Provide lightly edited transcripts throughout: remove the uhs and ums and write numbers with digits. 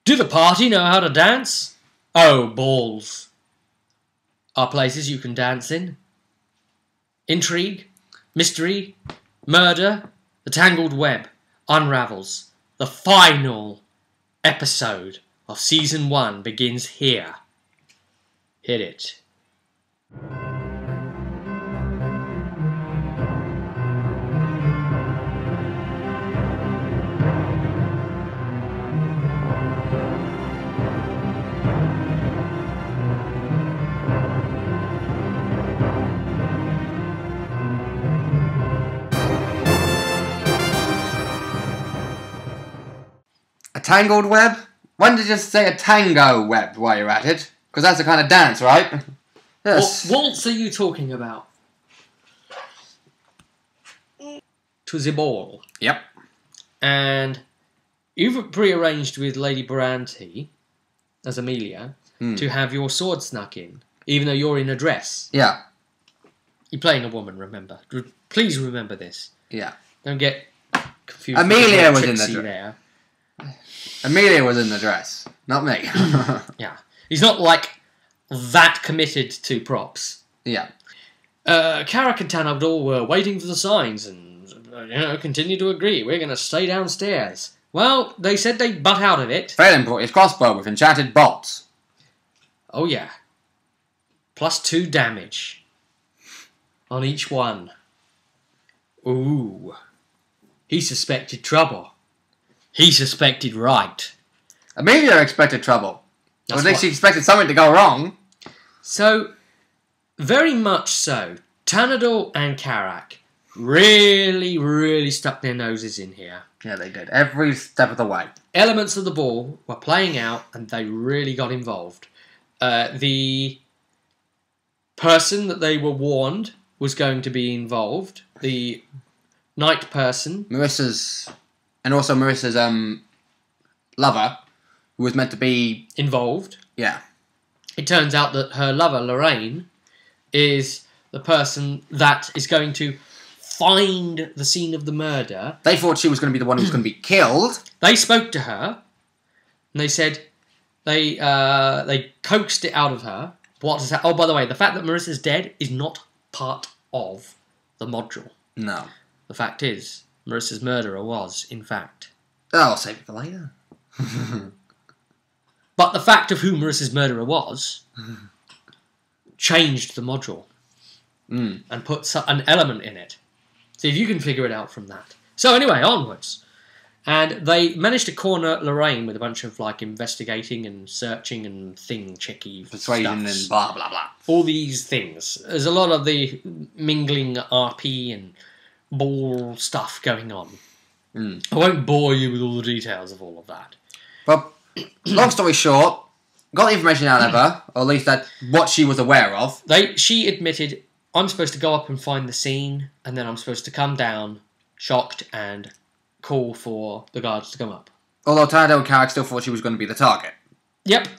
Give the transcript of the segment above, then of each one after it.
Do the party know how to dance? Oh, balls. Are places you can dance in. Intrigue, mystery, murder, the tangled web unravels. The final episode of Season 1 begins here. Hit it. A tangled web? Why did you just say a tango web while you're at it? Because that's the kind of dance, right? Yes. What waltz are you talking about? To the ball. Yep. And you've prearranged with Lady Bronte, as Amelia, to have your sword snuck in, even though you're in a dress. Yeah. You're playing a woman, remember. Please remember this. Yeah. Don't get confused. Amelia was in the dress. There. Amelia was in the dress, not me. Yeah. He's not like that committed to props. Yeah. Carrick and Tanabdor were waiting for the signs and continue to agree. We're going to stay downstairs. Well, they said they'd butt out of it. Phelan brought his crossbow with enchanted bolts. Oh, yeah. +2 damage on each one. Ooh. He suspected trouble. He suspected right. Amelia expected trouble. I think she expected something to go wrong. So, very much so. Tanador and Carrack really stuck their noses in here. Yeah, they did. Every step of the way. Elements of the ball were playing out and they really got involved. The person that they were warned was going to be involved. The night person. And also Marissa's lover, who was meant to be involved. Yeah. It turns out that her lover, Lorraine, is the person that is going to find the scene of the murder. They thought she was going to be the one who was going to be killed. They spoke to her, and they said they coaxed it out of her. What is that? Oh, by the way, the fact that Marissa's dead is not part of the module. No. The fact is, Marissa's murderer was, in fact. Oh, I'll save it for later. But the fact of who Marissa's murderer was changed the module and put an element in it. See if you can figure it out from that. So anyway, onwards. And they managed to corner Lorraine with a bunch of like investigating and searching and thing-checky persuasion stuffs. And blah, blah, blah. All these things. There's a lot of the mingling RP and ball stuff going on. I won't bore you with all the details of all of that. But long story short, got the information out of her, or at least that what she was aware of. She admitted, I'm supposed to go up and find the scene, and then I'm supposed to come down, shocked, and call for the guards to come up. Although Tanado and Carrick still thought she was going to be the target. Yep.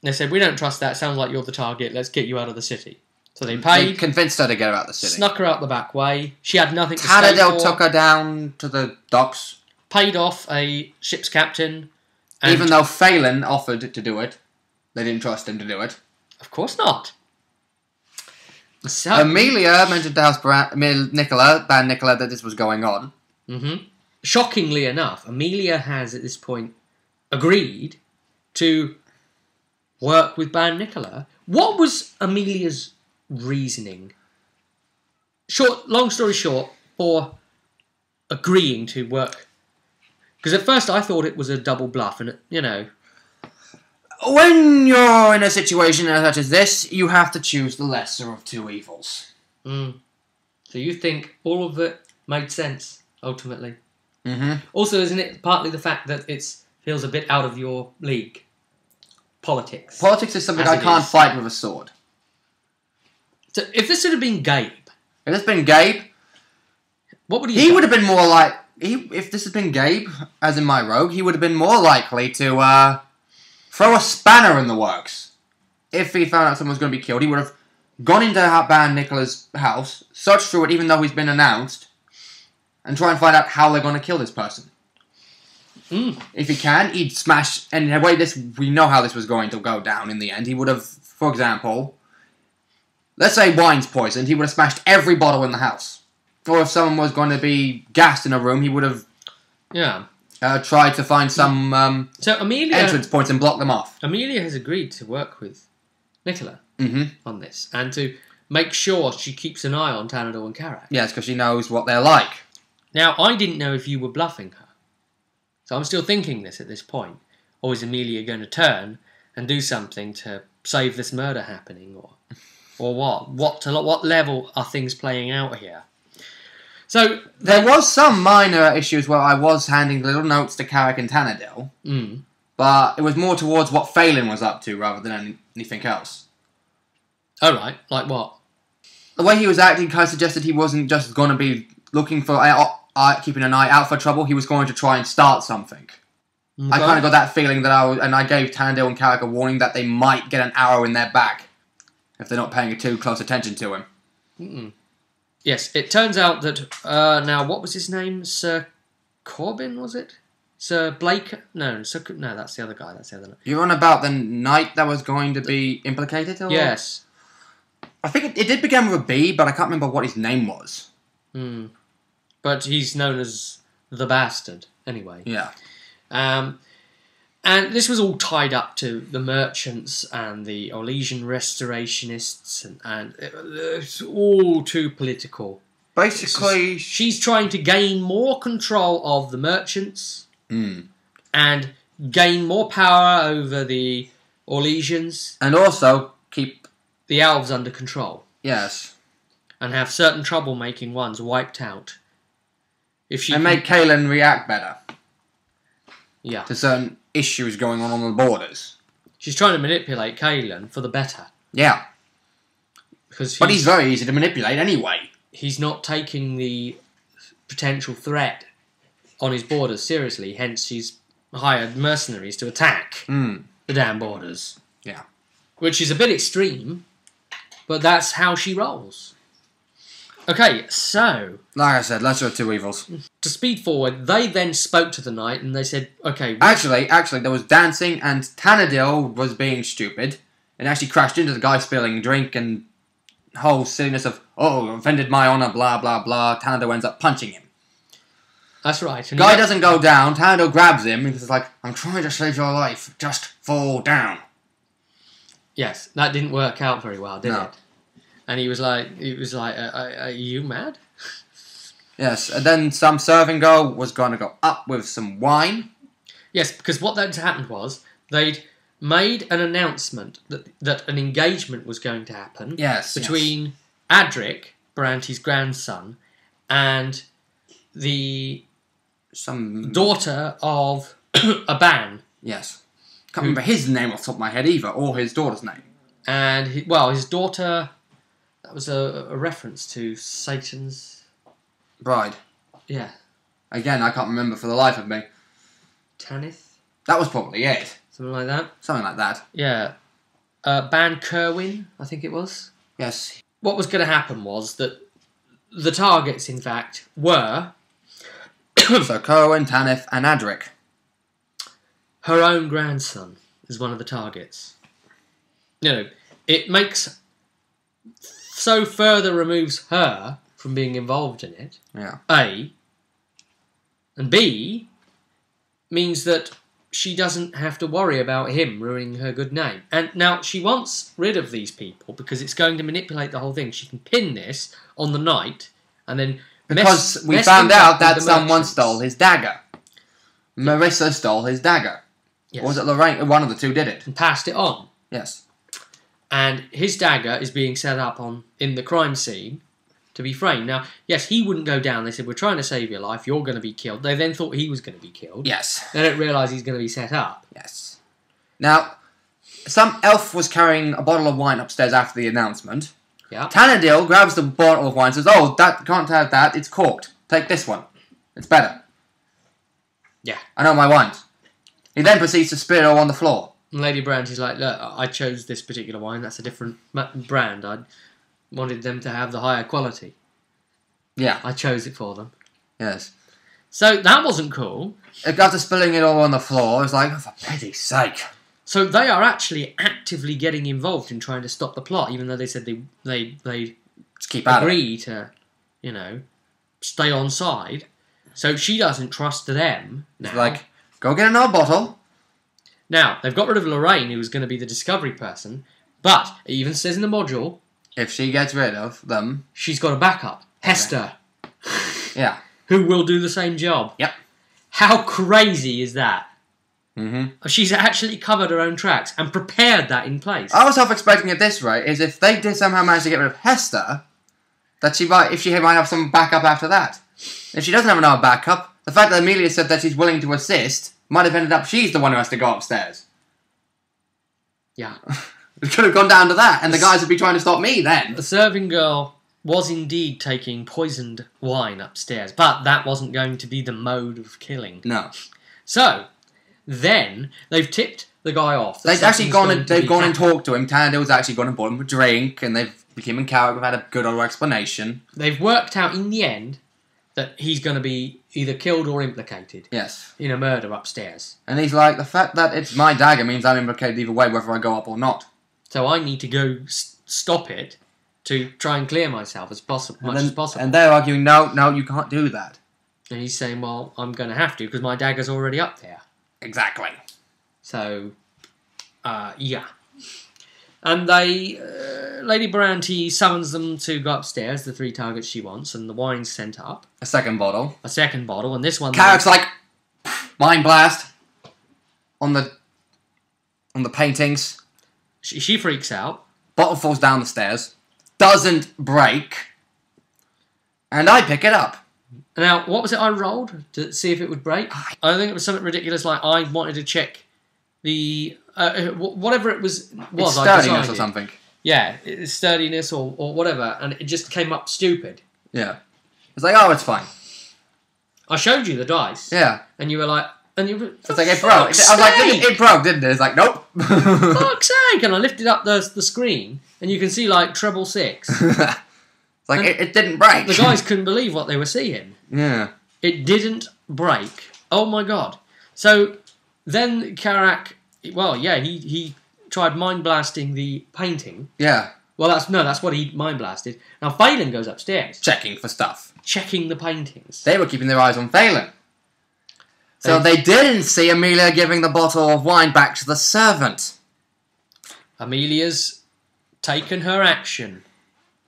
They said, we don't trust that, sounds like you're the target, let's get you out of the city. So they paid. They convinced her to get her out of the city. Snuck her out the back way. She had nothing to stay for. Tanado took her down to the docks. Paid off a ship's captain. Even though Phelan offered to do it. They didn't trust him to do it. Of course not. So, Amelia mentioned to House Nicola, Ban Nicola, that this was going on. Shockingly enough, Amelia has at this point agreed to work with Ban Nicola. What was Amelia's reasoning? Long story short, for agreeing to work. Because at first I thought it was a double bluff, and when you're in a situation such as this, you have to choose the lesser of two evils. So you think all of it made sense, ultimately? Mm-hmm. Also, isn't it partly the fact that it feels a bit out of your league? Politics. Politics is something I can't fight with a sword. So if this had been Gabe... If this had been Gabe... What would he would have been more like... If this had been Gabe, as in my rogue, he would have been more likely to throw a spanner in the works. If he found out someone was going to be killed, he would have gone into Ban Nicola's house, searched through it even though he's been announced, and try and find out how they're going to kill this person. If he can, he'd smash. And in a way, we know how this was going to go down in the end. He would have, for example, let's say wine's poisoned. He would have smashed every bottle in the house. Or if someone was going to be gassed in a room, he would have tried to find some so Amelia, entrance points and block them off. Amelia has agreed to work with Nicola on this and to make sure she keeps an eye on Tanador and Karak. Yes, because she knows what they're like. Now, I didn't know if you were bluffing her. So I'm still thinking this at this point. Or is Amelia going to turn and do something to save this murder happening? Or what? What level are things playing out here? So there was some minor issues where I was handing little notes to Karak and Tanadil. But it was more towards what Phelan was up to rather than anything else. Oh, right. Like what? The way he was acting kind of suggested he wasn't just going to be looking for... keeping an eye out for trouble. He was going to try and start something. Okay. I kind of got that feeling that I gave Tanadil and Karak a warning that they might get an arrow in their back if they're not paying too close attention to him. Yes, it turns out that, now, what was his name? Sir Corbin, was it? Sir Blake? No, that's the other guy. You're on about the knight that was going to be implicated? Or? Yes. I think it did begin with a B, but I can't remember what his name was. But he's known as the Bastard, anyway. Yeah. And this was all tied up to the merchants and the Orlesian restorationists, and it's all too political. Basically... She's trying to gain more control of the merchants and gain more power over the Orlesians. And also keep... the elves under control. Yes. And have certain troublemaking ones wiped out. And make Kaelin react better. Yeah. To certain issues going on the borders. She's trying to manipulate Kaelin for the better. Yeah. But he's very easy to manipulate anyway. He's not taking the potential threat on his borders seriously, hence she's hired mercenaries to attack the damn borders. Yeah. Which is a bit extreme, but that's how she rolls. Okay, so... like I said, lesser of two evils. To speed forward, they then spoke to the knight and they said, okay... Actually, there was dancing and Tanadil was being stupid and actually crashed into the guy spilling drink and whole silliness of, offended my honour, blah, blah, blah. Tanadil ends up punching him. That's right. And guy doesn't go down, Tanadil grabs him and he's like, I'm trying to save your life, just fall down. Yes, that didn't work out very well, did it? And he was like, are you mad? Yes, and then some serving girl was going to go up with some wine. Yes, because what had happened was they'd made an announcement that an engagement was going to happen between Adric, Baranti's grandson, and the daughter of Aban. Yes. Can't remember his name off the top of my head either, or his daughter's name. And, his daughter... that was a reference to Satan's... bride. Yeah. Again, I can't remember for the life of me. Tanith? That was probably it. Something like that? Something like that. Yeah. Ban Kerwin, I think it was. Yes. What was going to happen was that the targets, in fact, were... so Kerwin, Tanith, and Adric. Her own grandson is one of the targets. It makes... so further removes her from being involved in it. Yeah. A. And B means that she doesn't have to worry about him ruining her good name. And now she wants rid of these people because it's going to manipulate the whole thing. She can pin this on the knight and then because we found out that someone stole his dagger. Marissa stole his dagger. Yes. Or was it Lorraine? One of the two did it. And passed it on. Yes. And his dagger is being set up in the crime scene to be framed. Now, yes, he wouldn't go down. They said, we're trying to save your life. You're going to be killed. They then thought he was going to be killed. Yes. They don't realise he's going to be set up. Yes. Now, some elf was carrying a bottle of wine upstairs after the announcement. Yeah. Tanadil grabs the bottle of wine and says, that can't have that. It's corked. Take this one. It's better. Yeah. I know my wines. He then proceeds to spit it all on the floor. And Lady Brandy's like, look, I chose this particular wine. That's a different brand. I wanted them to have the higher quality. Yeah. I chose it for them. Yes. So that wasn't cool. After spilling it all on the floor, it's like, oh, for pity's sake. So they are actually actively getting involved in trying to stop the plot, even though they said they Just keep out agree to, stay on side. So she doesn't trust them now. It's like, go get another bottle. Now, they've got rid of Lorraine, who was going to be the discovery person, but it even says in the module... If she gets rid of them... She's got a backup. Hester. Yeah. Who will do the same job. Yep. How crazy is that? Mm-hmm. She's actually covered her own tracks and prepared that in place. I was half-expecting it this way, is if they did somehow manage to get rid of Hester, that she might have some backup after that. If she doesn't have another backup, the fact that Amelia said that she's willing to assist might have ended up she's the one who has to go upstairs. Yeah. It could have gone down to that, and the guys would be trying to stop me then. The serving girl was indeed taking poisoned wine upstairs, but that wasn't going to be the mode of killing. No. So, then, they've tipped the guy off. They've actually gone and talked to him. Tannadill's actually gone and bought him a drink, and him and Carrick have had a good old explanation. They've worked out in the end that he's going to be either killed or implicated. Yes. In a murder upstairs. And he's like, the fact that it's my dagger means I'm implicated either way, whether I go up or not. So I need to go stop it to try and clear myself as much as possible. And they're arguing, no, you can't do that. And he's saying, well, I'm going to have to because my dagger's already up there. Exactly. So, yeah. And they, Lady Baranti summons them to go upstairs, the 3 targets she wants, and the wine's sent up. A second bottle, and this one... Carrick's like, mind blast on the paintings. She freaks out. Bottle falls down the stairs, doesn't break, and I pick it up. Now, what was it I rolled to see if it would break? I think it was something ridiculous, like I wanted to check the... whatever it was It's sturdiness or something. Yeah, it's sturdiness or whatever, and it just came up stupid. Yeah. It's like, oh, it's fine. I showed you the dice. Yeah. And you were like... And you were, it's like, it broke. I was like, it broke, didn't it? It's like, nope. Fuck's sake! And I lifted up the screen, and you can see, like, treble 6. It's like, it didn't break. The guys couldn't believe what they were seeing. Yeah. It didn't break. Oh, my God. So, then Carrack... Well, yeah, he tried mind blasting the painting. Yeah. Well, that's what he mind blasted. Now Phelan goes upstairs, Checking for stuff. checking the paintings. They were keeping their eyes on Phelan. So they didn't see Amelia giving the bottle of wine back to the servant. Amelia's taken her action,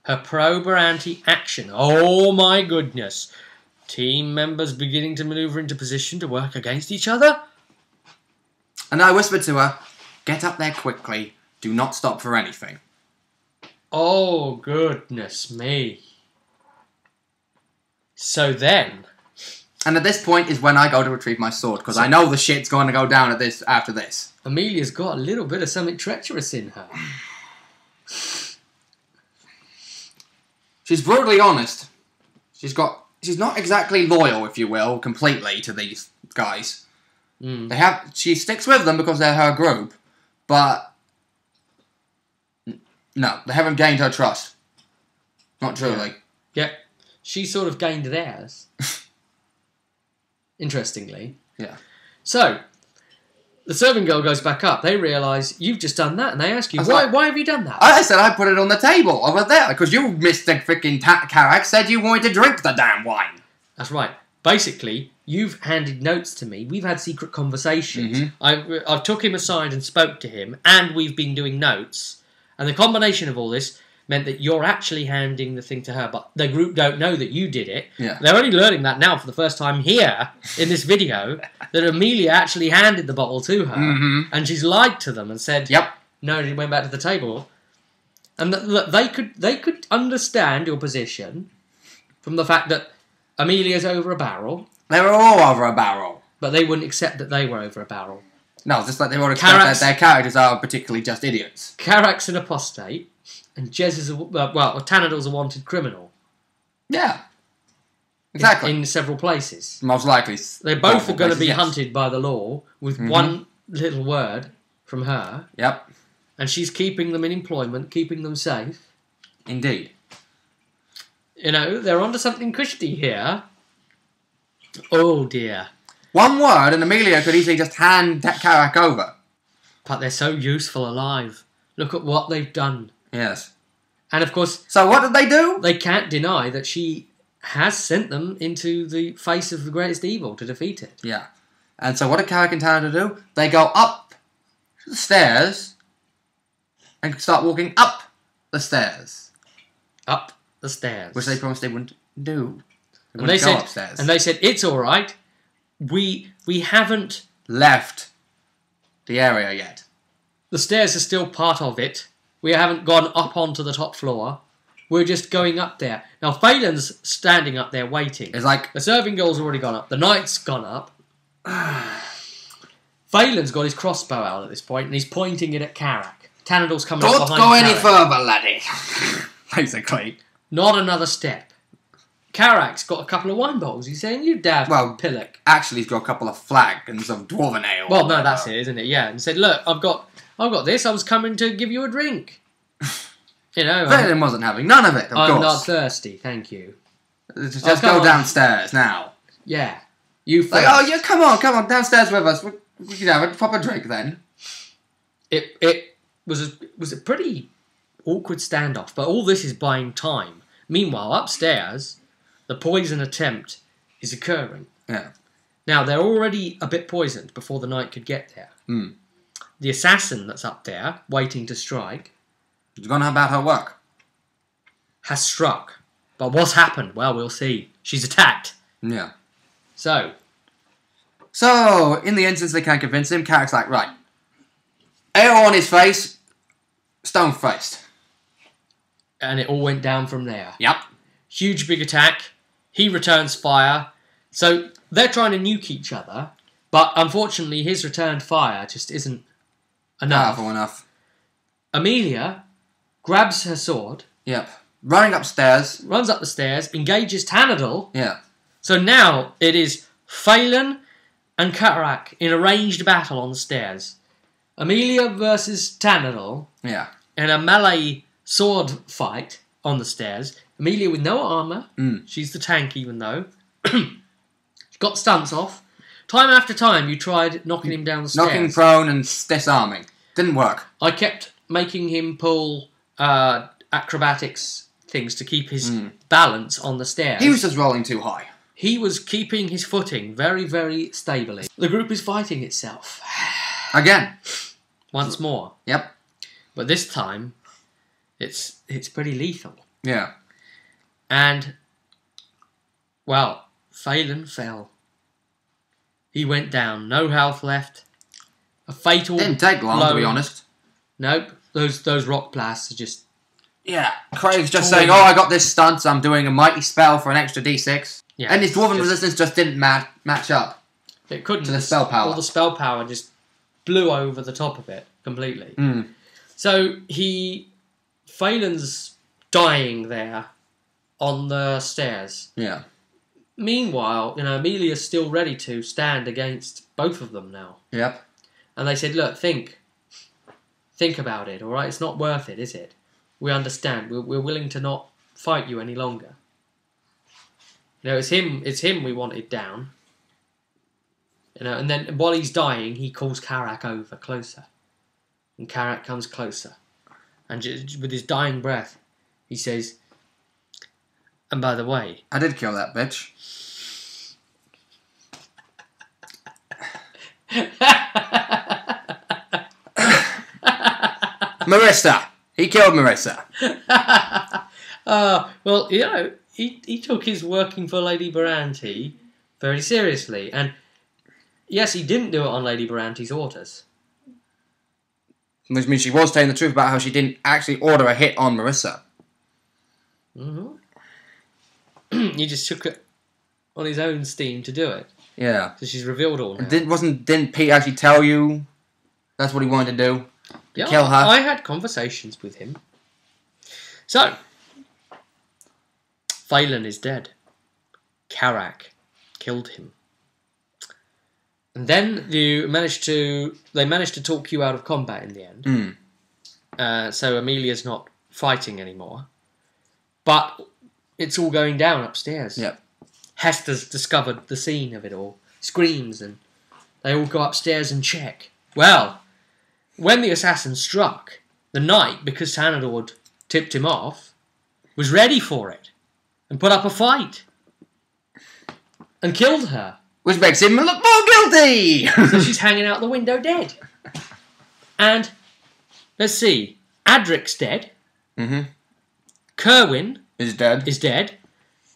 her pro-Baranti action. Oh my goodness! Team members beginning to manoeuvre into position to work against each other. And I whispered to her, get up there quickly. Do not stop for anything. Oh, goodness me. So then... And at this point is when I go to retrieve my sword, because I know the shit's going to go down after this. Amelia's got a little bit of something treacherous in her. She's brutally honest. She's not exactly loyal, if you will, completely to these guys. Mm. She sticks with them because they're her group, but no, they haven't gained her trust. Not truly. Yeah. She sort of gained theirs. Interestingly. Yeah. So, the serving girl goes back up. They realise you've just done that, and they ask you, why have you done that? I said I put it on the table over there, because you, Mr. freaking Carrack, said you wanted to drink the damn wine. That's right. Basically, you've handed notes to me. We've had secret conversations. Mm-hmm. I took him aside and spoke to him, and we've been doing notes. And the combination of all this meant that you're actually handing the thing to her, but the group don't know that you did it. Yeah. They're only learning that now for the first time here in this video, that Amelia actually handed the bottle to her, and she's lied to them and said, "Yep, no, she went back to the table." And they could understand your position from the fact that Amelia's over a barrel. They were all over a barrel. But they wouldn't accept that they were over a barrel. No, just like they would accept that their characters are particularly just idiots. Carrack's an apostate, and Jez is Tannadill's a wanted criminal. Yeah. Exactly. In several places. Most likely. They both are going to be hunted by the law with one little word from her. Yep. And she's keeping them in employment, keeping them safe. Indeed. You know, they're onto something cushy here. Oh dear. One word and Amelia could easily just hand Karak over. But they're so useful alive. Look at what they've done. Yes. And of course... So what did they do? They can't deny that she has sent them into the face of the greatest evil to defeat it. Yeah. And so what did Karak and Tanner do? They go up the stairs and start walking up the stairs. Up the stairs. Which they promised they wouldn't do. They And they wouldn't go said, upstairs. and they said, it's all right. We haven't... Left the area yet. The stairs are still part of it. We haven't gone up onto the top floor. We're just going up there. Now, Phelan's standing up there waiting. It's like... The serving girl's already gone up. The knight's gone up. Phelan's got his crossbow out at this point, and he's pointing it at Karak. Tannador's coming up Don't behind go any Karak. further, laddie. Basically. Not another step. Karak's got a couple of wine bottles. He's saying, you dab, pillock. Actually, he's got a couple of flagons of dwarven ale. Well, no, that's it, isn't it? Yeah. And said, look, I've got this. I was coming to give you a drink. You know. Phelan wasn't having none of it, of course. I'm not thirsty, thank you. Just go downstairs now. Yeah. You first. Like, oh, yeah, come on, downstairs with us. We can have a proper drink then. It was a pretty awkward standoff, but all this is buying time. Meanwhile, upstairs, the poison attempt is occurring. Yeah. Now, they're already a bit poisoned before the knight could get there. Mm. The assassin that's up there, waiting to strike... She's gone about her work. Has struck. But what's happened? Well, we'll see. She's attacked. Yeah. So, in the instance they can't convince him, Karak's like, right. Ale on his face, stone-faced. and it all went down from there. Yep. Huge big attack. He returns fire. So they're trying to nuke each other, but unfortunately his returned fire just isn't enough. Powerful enough. Amelia grabs her sword. Yep. Running upstairs. Runs up the stairs, engages Tanadal. Yeah. So now it is Phelan and Karak in a ranged battle on the stairs. Amelia versus Tanadal. Yeah. In a melee sword fight on the stairs. Amelia with no armour. Mm. She's the tank even though. Got stunts off. Time after time you tried knocking him down the stairs. Knocking prone and disarming. Didn't work. I kept making him pull acrobatics things to keep his balance on the stairs. He was just rolling too high. He was keeping his footing very, very stably. The group is fighting itself. Again. Once more. Yep. But this time, it's pretty lethal. Yeah. And, well, Phelan fell. He went down. No health left. A fatal Didn't take long, blow. to be honest. Nope. Those rock blasts are just... Yeah. Craig's just saying, oh, I got this stunt, so I'm doing a mighty spell for an extra d6. Yeah, and his dwarven resistance just didn't match up. It couldn't. To the spell power. All the spell power just blew over the top of it completely. Mm. So Phelan's dying there on the stairs. Yeah. Meanwhile, Amelia's still ready to stand against both of them now. Yep. And they said, look, think about it, all right? It's not worth it, is it? We understand. We're willing to not fight you any longer. It's him we wanted down. And then while he's dying, he calls Karak over closer. And Karak comes closer. And with his dying breath, he says, and by the way... I did kill that bitch. Marissa! He killed Marissa. Well, he took his working for Lady Baranti very seriously. And yes, he didn't do it on Lady Baranti's orders. Which means she was telling the truth about how she didn't actually order a hit on Marissa. Mm-hmm. He just took it on his own steam to do it. Yeah. So she's revealed all now. Didn't Pete actually tell you that's what he wanted to do? Yeah, kill her? I had conversations with him. So, Phelan is dead. Karak killed him. And then they managed to talk you out of combat in the end. So Amelia's not fighting anymore. But it's all going down upstairs. Yep. Hester's discovered the scene of it all. Screams, and they all go upstairs and check. Well, when the assassin struck, the knight, because Tanador had tipped him off, was ready for it and put up a fight and killed her. Which makes him look more guilty! So she's hanging out the window dead. And, let's see, Adric's dead. Mm-hmm. Kerwin Is dead.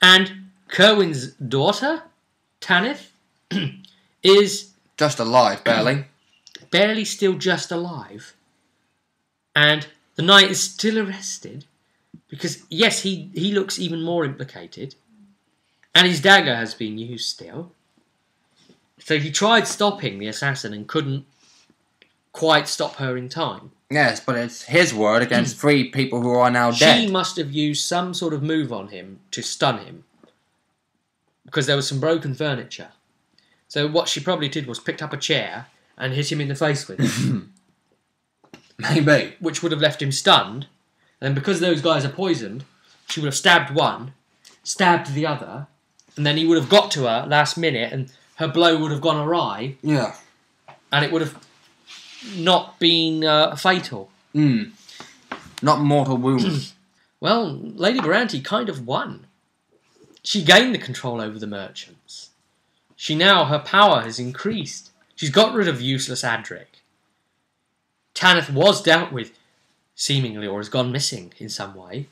And Kerwin's daughter, Tanith, is... Just alive, barely. Barely still just alive. And the knight is still arrested. Because, yes, he looks even more implicated. And his dagger has been used still. So he tried stopping the assassin and couldn't quite stop her in time. Yes, but it's his word against 3 people who are now dead. She must have used some sort of move on him to stun him. Because there was some broken furniture. So what she probably did was picked up a chair and hit him in the face with it. Maybe. Which would have left him stunned. And because those guys are poisoned, she would have stabbed one, stabbed the other, and then he would have got to her last minute and her blow would have gone awry. Yeah. And it would have not been fatal. Not mortal wound. Well, Lady Baranti kind of won. She gained the control over the merchants. Her power has increased. She's got rid of useless Adric. Tanith was dealt with, seemingly, or has gone missing in some way.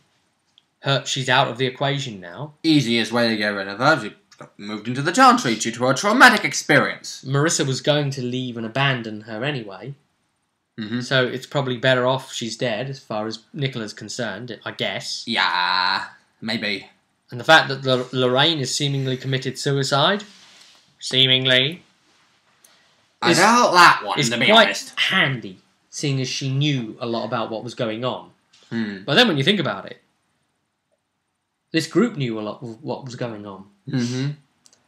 She's out of the equation now. Easiest way to get rid of her. She got moved into the Chantry due to a traumatic experience. Marissa was going to leave and abandon her anyway. Mm-hmm. So it's probably better off she's dead, as far as Nicola's concerned, I guess. Yeah, maybe. And the fact that Lorraine has seemingly committed suicide, seemingly, I doubt that one, is to be quite honest. handy, seeing as she knew a lot about what was going on. Hmm. But then when you think about it, this group knew a lot of what was going on. Mm-hmm.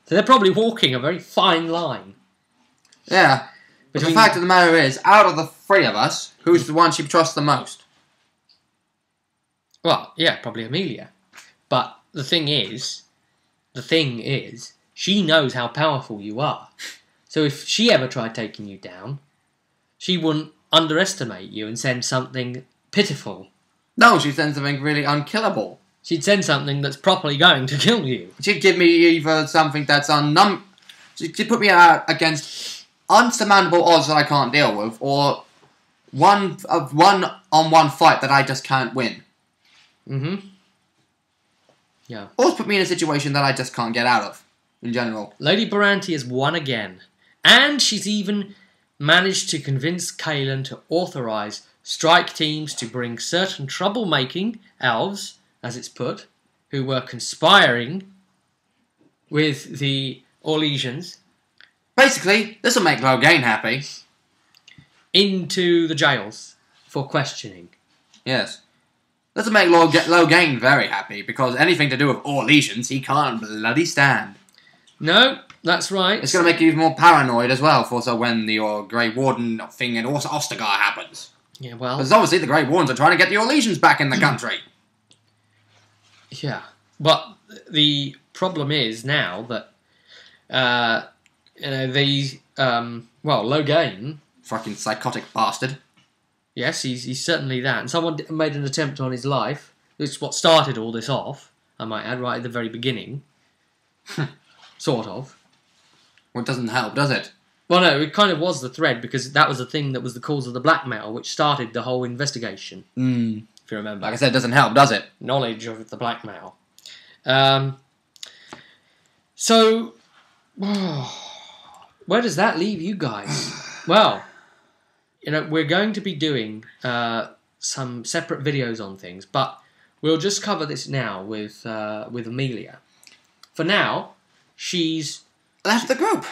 So they're probably walking a very fine line. Yeah. But the fact of the matter is, out of the 3 of us, who's the one she trusts the most? Well, yeah, probably Amelia. But the thing is, she knows how powerful you are. So if she ever tried taking you down, she wouldn't underestimate you and send something pitiful. No, she'd send something really unkillable. She'd send something that's properly going to kill you. She'd give me either something that's she'd put me against unsurmountable odds that I can't deal with, or one-on-one fight that I just can't win. Mm-hmm. Yeah. Or put me in a situation that I just can't get out of, in general. Lady Baranti has won again. And she's even managed to convince Kaelin to authorise strike teams to bring certain troublemaking elves, as it's put, who were conspiring with the Orlesians. Basically, this will make Logain happy. Into the jails for questioning. Yes. This will make Logain very happy, because anything to do with Orlesians he can't bloody stand. No, that's right. It's going to make you even more paranoid as well, for so when the Grey Warden thing in Ostagar happens. Yeah, well... Because obviously the Grey Wardens are trying to get the Orlesians back in the country. Yeah. But the problem is now that, Logain... Fucking psychotic bastard. Yes, he's certainly that. And someone made an attempt on his life. It's what started all this off, I might add, right at the very beginning. Sort of. Well, it doesn't help, does it? Well, no, it kind of was the thread, because that was the thing that was the cause of the blackmail, which started the whole investigation. If you remember. Like I said, it doesn't help, does it? Knowledge of the blackmail. So, where does that leave you guys? Well, we're going to be doing some separate videos on things, but we'll just cover this now with Amelia. For now, she's left the group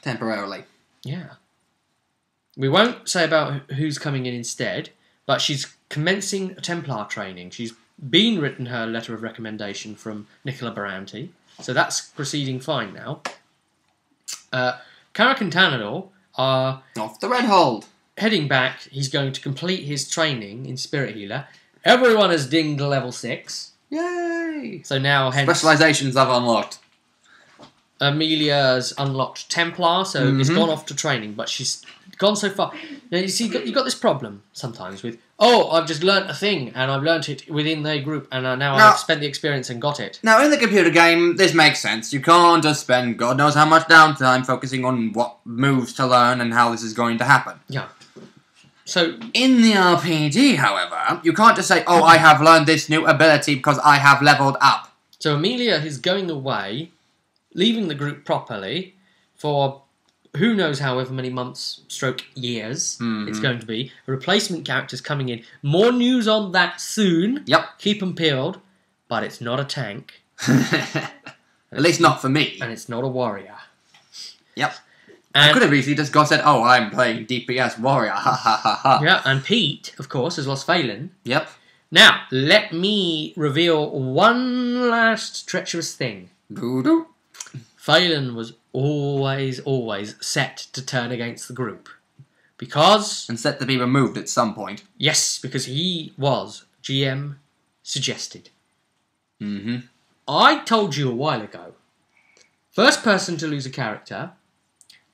temporarily. Yeah. We won't say about who's coming in instead, but she's commencing Templar training. She's been written her letter of recommendation from Nicola Baranti, so that's proceeding fine now. Carrick and Tanador are off the Red Hold. Heading back. He's going to complete his training in Spirit Healer. Everyone has dinged level 6. Yay! So now, hence... Specializations I've unlocked. Amelia's unlocked Templar, so it's gone off to training, but she's gone so far. Now, you see, you've got this problem sometimes with, I've just learnt a thing, and I've learnt it within their group, and now I've spent the experience and got it. Now, in the computer game, this makes sense. You can't just spend God knows how much downtime focusing on what moves to learn and how this is going to happen. Yeah. So, in the RPG, however, you can't just say, I have learned this new ability because I have leveled up. So Amelia is going away, leaving the group properly for who knows however many months, stroke years it's going to be. A replacement character's coming in. More news on that soon. Yep. Keep them peeled. But it's not a tank. At least not for me. And it's not a warrior. Yep. And I could have easily just said, I'm playing DPS warrior. Ha ha ha ha. Yeah, and Pete, of course, has lost Phelan. Yep. Now, let me reveal one last treacherous thing. Voodoo. Phelan was always set to turn against the group. Because... And set to be removed at some point. Yes, because he was GM suggested. Mm-hmm. I told you a while ago, first person to lose a character,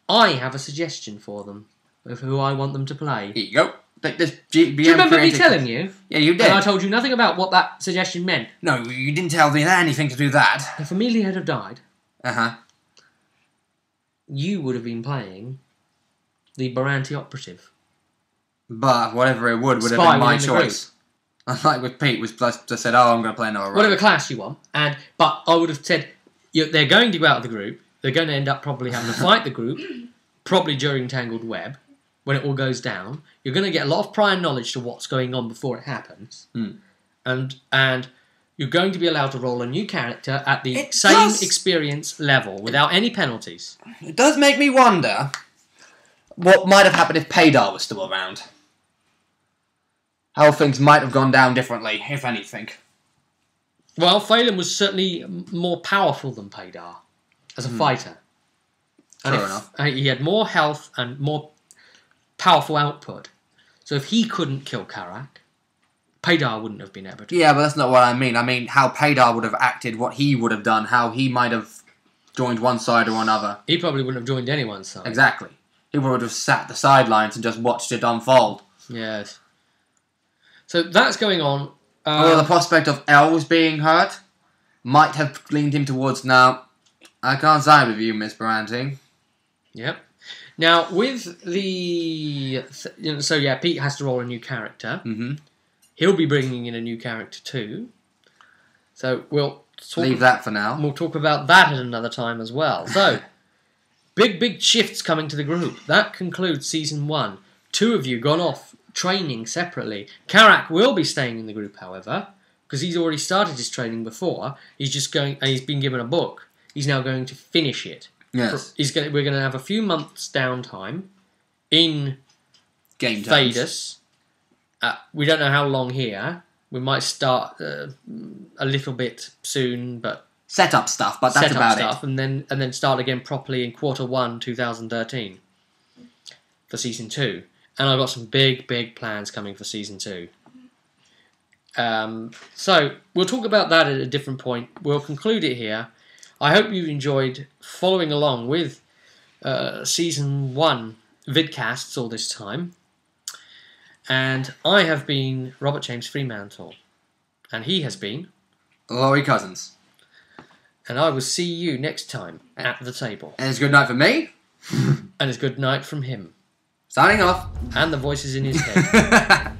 I have a suggestion for them of who I want them to play. Here you go. This GM Do you remember me telling you? Yeah, you did. And I told you nothing about what that suggestion meant. No, you didn't tell me anything to do that. If Amelia had have died, Uh-huh. you would have been playing the Baranti operative. But whatever it would have Spy been my within the choice. Unlike with Pete, was just said, I'm going to play another role. Whatever class you want. But I would have said, they're going to go out of the group. They're going to end up probably having to fight the group, probably during Tangled Web, when it all goes down. You're going to get a lot of prior knowledge to what's going on before it happens. And you're going to be allowed to roll a new character at the same experience level without any penalties. It does make me wonder what might have happened if Paydar was still around. How things might have gone down differently, if anything. Well, Phelan was certainly more powerful than Paydar as a fighter. And Fair enough. He had more health and more powerful output. So if he couldn't kill Karak, Paydar wouldn't have been able to. Yeah, but that's not what I mean. I mean how Paydar would have acted, what he would have done, how he might have joined one side or another. He probably wouldn't have joined anyone's side. Exactly. He would have sat at the sidelines and just watched it unfold. Yes. So that's going on. Although the prospect of elves being hurt might have leaned him towards, no, I can't side with you, Miss Baranti. Yep. Now, with the... Pete has to roll a new character. Mm-hmm. He'll be bringing in a new character too. So we'll... Leave that for now. We'll talk about that at another time as well. So, big shifts coming to the group. That concludes Season 1. 2 of you gone off training separately. Karak will be staying in the group, however, because he's already started his training before. He's just going... And he's been given a book. He's now going to finish it. Yes. We're going to have a few months downtime in Game times. Thaddeus. We don't know how long here. We might start a little bit soon, but Set up stuff, but that's about it. And then start again properly in Q1 2013 for Season 2. And I've got some big plans coming for Season 2. So we'll talk about that at a different point. We'll conclude it here. I hope you enjoyed following along with Season 1 vidcasts all this time. And I have been Robert James Fremantle. And he has been Laurie Cousins. And I will see you next time at the table. And it's good night for me. And it's good night from him. Signing off. And the voices in his head.